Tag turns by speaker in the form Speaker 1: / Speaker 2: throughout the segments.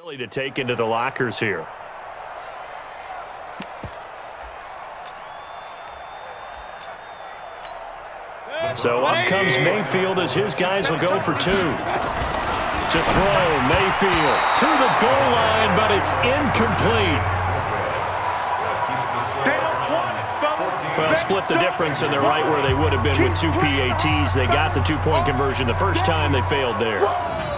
Speaker 1: To take into the lockers here. So up comes Mayfield as his guys will go for two. To throw, Mayfield to the goal line, but it's incomplete. Well, split the difference, and they're right where they would have been with two PATs. They got the two-point conversion the first time. They failed there.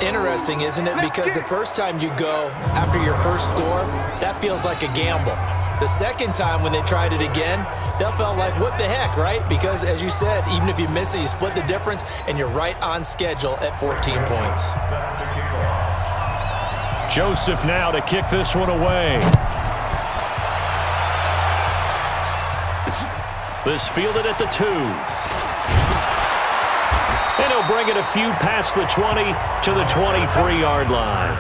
Speaker 2: Interesting, isn't it? Because the first time you go after your first score, that feels like a gamble. The second time when they tried it again, that felt like, what the heck, right? Because, as you said, even if you miss it, you split the difference, and you're right on schedule at 14 points.
Speaker 1: Joseph now to kick this one away. This fielded at the 2. And he'll bring it a few past the 20 to the 23-yard line.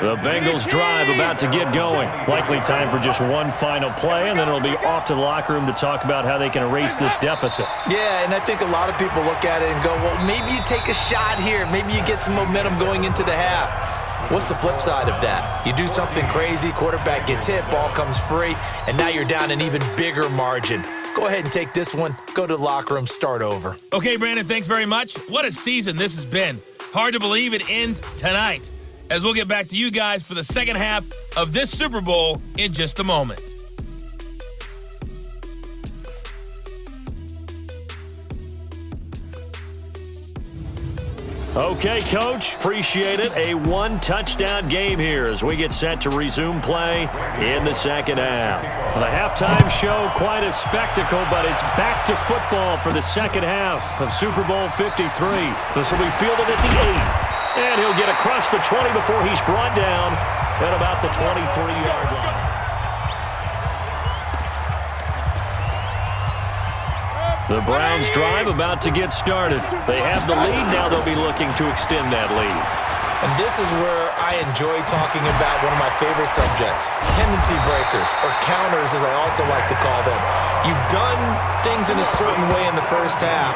Speaker 1: The Bengals drive about to get going. Likely time for just one final play, and then it'll be off to the locker room to talk about how they can erase this deficit.
Speaker 2: Yeah, and I think a lot of people look at it and go, well, maybe you take a shot here. Maybe you get some momentum going into the half. What's the flip side of that? You do something crazy, quarterback gets hit, ball comes free, and now you're down an even bigger margin. Go ahead and take this one, go to the locker room, start over.
Speaker 3: Okay, Brandon, thanks very much. What a season this has been. Hard to believe it ends tonight, as we'll get back to you guys for the second half of this Super Bowl in just a moment.
Speaker 1: Okay, Coach, appreciate it. A one-touchdown game here as we get set to resume play in the second half. For the halftime show, quite a spectacle, but it's back to football for the second half of Super Bowl 53. This will be fielded at the 8, and he'll get across the 20 before he's brought down at about the 23-yard line. The Browns drive about to get started. They have the lead. Now they'll be looking to extend that lead.
Speaker 2: And this is where I enjoy talking about one of my favorite subjects, tendency breakers, or counters as I also like to call them. You've done things in a certain way in the first half,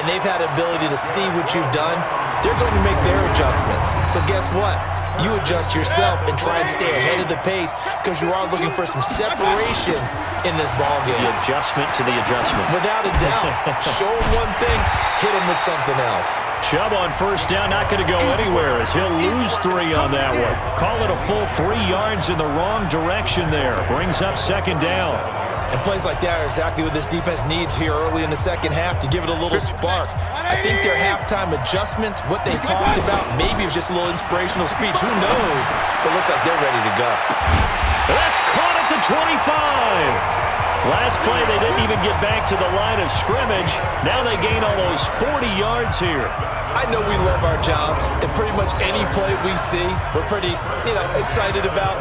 Speaker 2: and they've had the ability to see what you've done. They're going to make their adjustments. So guess what? You adjust yourself and try and stay ahead of the pace because you are looking for some separation in this ball game.
Speaker 1: The adjustment to the adjustment.
Speaker 2: Without a doubt. Show him one thing, hit him with something else.
Speaker 1: Chubb on first down, not going to go anywhere as he'll lose 3 on that one. Call it a full 3 yards in the wrong direction there. Brings up second down.
Speaker 2: And plays like that are exactly what this defense needs here early in the second half to give it a little spark. I think their halftime adjustments, what they talked about, maybe it was just a little inspirational speech. Who knows? But it looks like they're ready to go.
Speaker 1: That's caught at the 25. Last play, they didn't even get back to the line of scrimmage. Now they gain almost 40 yards here.
Speaker 2: I know we love our jobs, and pretty much any play we see, we're pretty, excited about.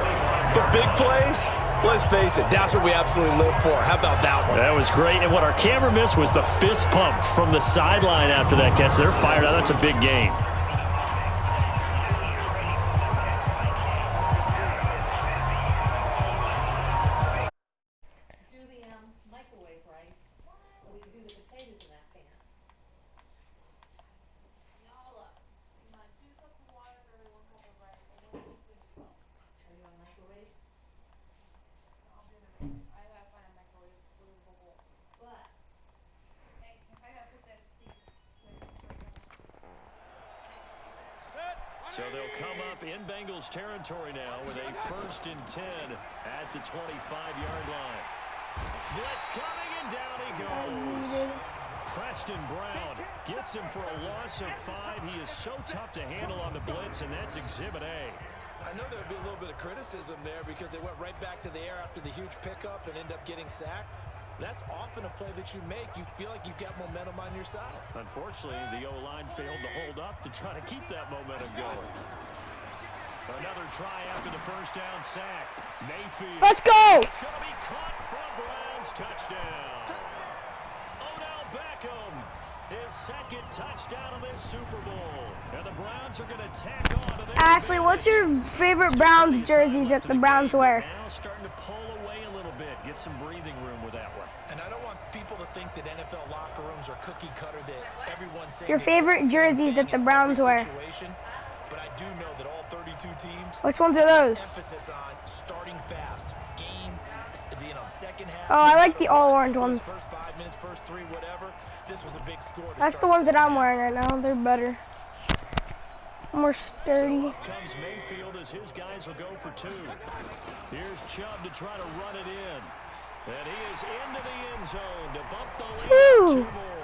Speaker 2: But big plays, let's face it, that's what we absolutely live for. How about that one?
Speaker 1: That was great. And what our camera missed was the fist pump from the sideline after that catch. They're fired out. That's a big game. So they'll come up in Bengals territory now with a 1st and 10 at the 25-yard line. Blitz coming, and down he goes. Preston Brown gets him for a loss of 5. He is so tough to handle on the blitz, and that's Exhibit A.
Speaker 2: I know there'll be a little bit of criticism there because they went right back to the air after the huge pickup and end up getting sacked. That's often a play that you make. You feel like you've got momentum on your side.
Speaker 1: Unfortunately, the O-line failed to hold up to try to keep that momentum going. Another try after the first down sack. Mayfield.
Speaker 4: Let's go!
Speaker 1: It's going to be caught from Browns. Touchdown. Odell Beckham, his 2nd touchdown of this Super Bowl. And the Browns are going to tack on to their
Speaker 4: Ashley, what's your favorite Browns jerseys that the Browns wear?
Speaker 1: Now starting to pull away a little bit. Get some breathing room with that one.
Speaker 2: And I don't want people to think that NFL locker rooms are cookie cutter, that everyone's saying
Speaker 4: Your favorite jerseys that the Browns wear?
Speaker 2: But I do know that all 32 teams.
Speaker 4: Which ones are those?
Speaker 2: Emphasis on starting fast. Game, second half.
Speaker 4: Oh, I like the all-orange ones.
Speaker 2: First 5 minutes, first 3, whatever. This was a big score.
Speaker 4: That's the ones that I'm wearing right now. They're better. More sturdy.
Speaker 1: So comes Mayfield as his guys will go for 2. Here's Chubb to try to run it in. And he is into the end zone to bump the lead 2 more.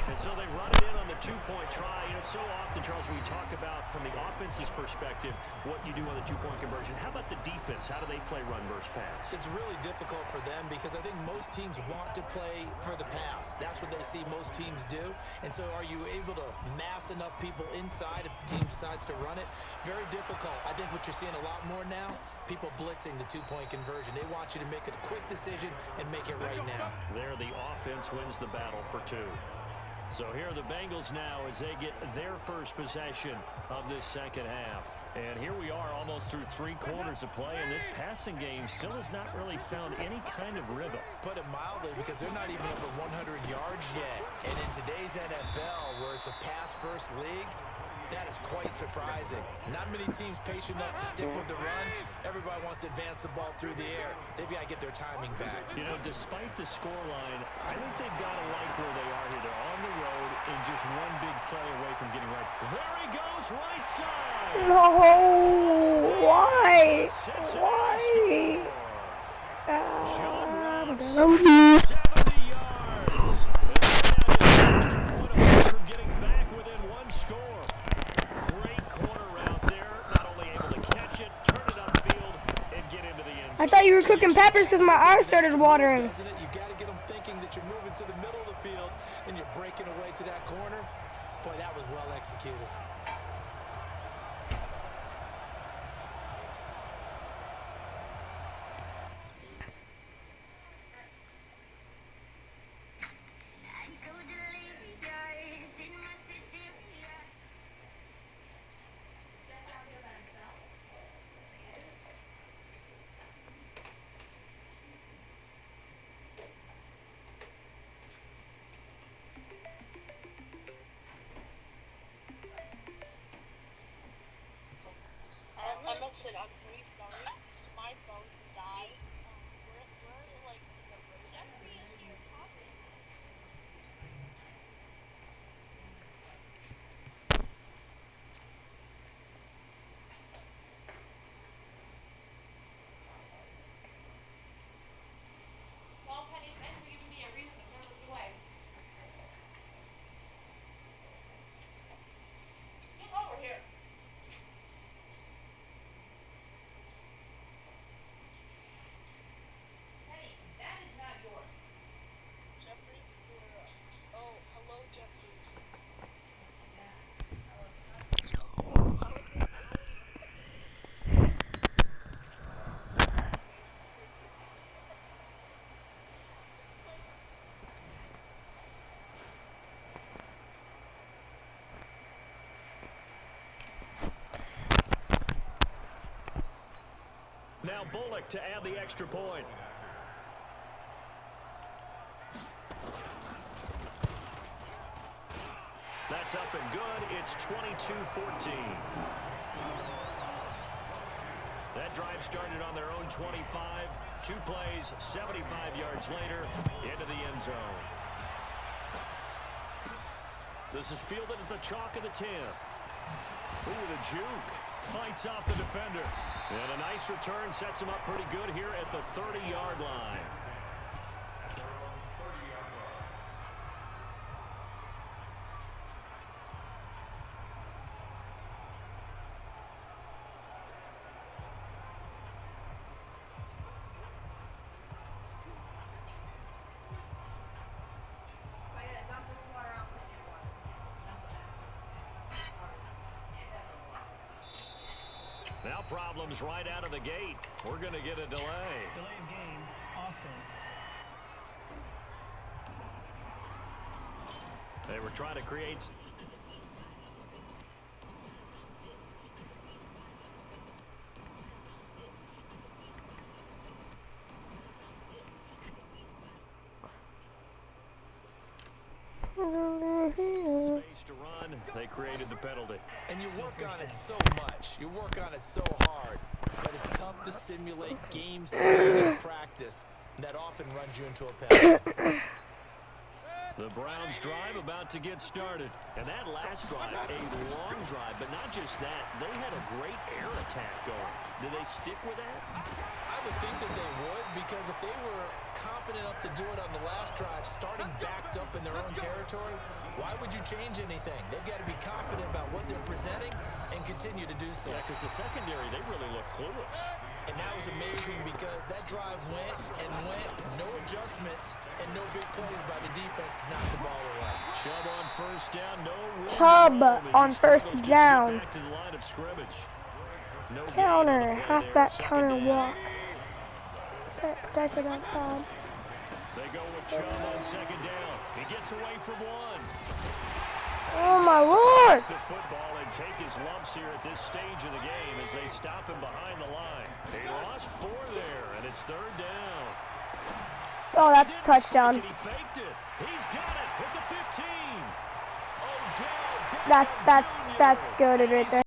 Speaker 1: And so they run it in on the 2-point try. You know, so often, Charles, we talk about from the offense's perspective what you do on the 2-point conversion. How about the defense? How do they play run versus pass?
Speaker 2: It's really difficult for them because I think most teams want to play for the pass. That's what they see most teams do. And so are you able to mass enough people inside if the team decides to run it? Very difficult. I think what you're seeing a lot more now, people blitzing the 2-point conversion. They want you to make a quick decision and make it right now.
Speaker 1: There, the offense wins the battle for 2. So here are the Bengals now as they get their first possession of this second half. And here we are almost through 3 quarters of play, and this passing game still has not really found any kind of rhythm.
Speaker 2: Put it mildly, because they're not even over 100 yards yet. And in today's NFL, where it's a pass-first league, that is quite surprising. Not many teams patient enough to stick with the run. Everybody wants to advance the ball through the air. They've got to get their timing back.
Speaker 1: You know, despite the scoreline, I think they've got to like where they are here. They're on the road and just one big play away from getting right. There he goes, right side.
Speaker 4: No, why? Why?
Speaker 1: John Ross, 70 yards. And extra point away from getting back within 1 score. Great corner route there. Not only able to catch it, turn it upfield, and get into the end zone.
Speaker 4: I thought you were cooking peppers because my eyes started watering.
Speaker 2: You got to get them thinking that you're moving to the middle of the field and you're breaking away to that corner. Boy, that was well executed.
Speaker 5: I must say, I'm really sorry. My phone died. We're like in the road. Jeffrey is your topic. Well, Penny, thanks for giving me a reason to never look away. Get over here.
Speaker 1: Now Bullock to add the extra point. That's up and good. It's 22-14. That drive started on their own 25. 2 plays, 75 yards later, into the end zone. This is fielded at the chalk of the 10. Ooh, the juke. Fights off the defender. And a nice return sets him up pretty good here at the 30-yard line. Now problems right out of the gate. We're going to get a delay.
Speaker 6: Delay of game, offense.
Speaker 1: They were trying to create... space to run. They created the penalty.
Speaker 2: And you work on it so much. You work on it so hard. But it's tough to simulate game speed in practice. And that often runs you into a penalty.
Speaker 1: The Browns drive about to get started. And that last drive, a long drive, but not just that. They had a great air attack going. Do they stick with that?
Speaker 2: I would think that they would, because if they were confident enough to do it on the last drive, starting backed up in their own territory, why would you change anything? They've got to be confident about what they're presenting and continue to do so.
Speaker 1: Yeah, because the secondary, they really look clueless.
Speaker 2: And that was amazing because that drive went and went, no adjustments, and no big plays by the defense to knock the ball away.
Speaker 1: Chubb on first down, no room
Speaker 4: Chubb
Speaker 1: to roam as
Speaker 4: on
Speaker 1: he
Speaker 4: first
Speaker 1: struggles to
Speaker 4: down.
Speaker 1: get back to the line of scrimmage. No gain
Speaker 4: Counter,
Speaker 1: on the play
Speaker 4: halfback
Speaker 1: there.
Speaker 4: counter
Speaker 1: Second
Speaker 4: walk.
Speaker 1: down.
Speaker 4: Set protected outside.
Speaker 1: They go with Chubb on second down. He gets away from one.
Speaker 4: Oh my lord!
Speaker 1: The football and take his lumps here at this stage of the game as they stop him behind the line. They lost 4 there, and it's third down.
Speaker 4: Oh, that's a touchdown.
Speaker 1: He faked it. He's got it at the 15. Odell
Speaker 4: That's goated right there.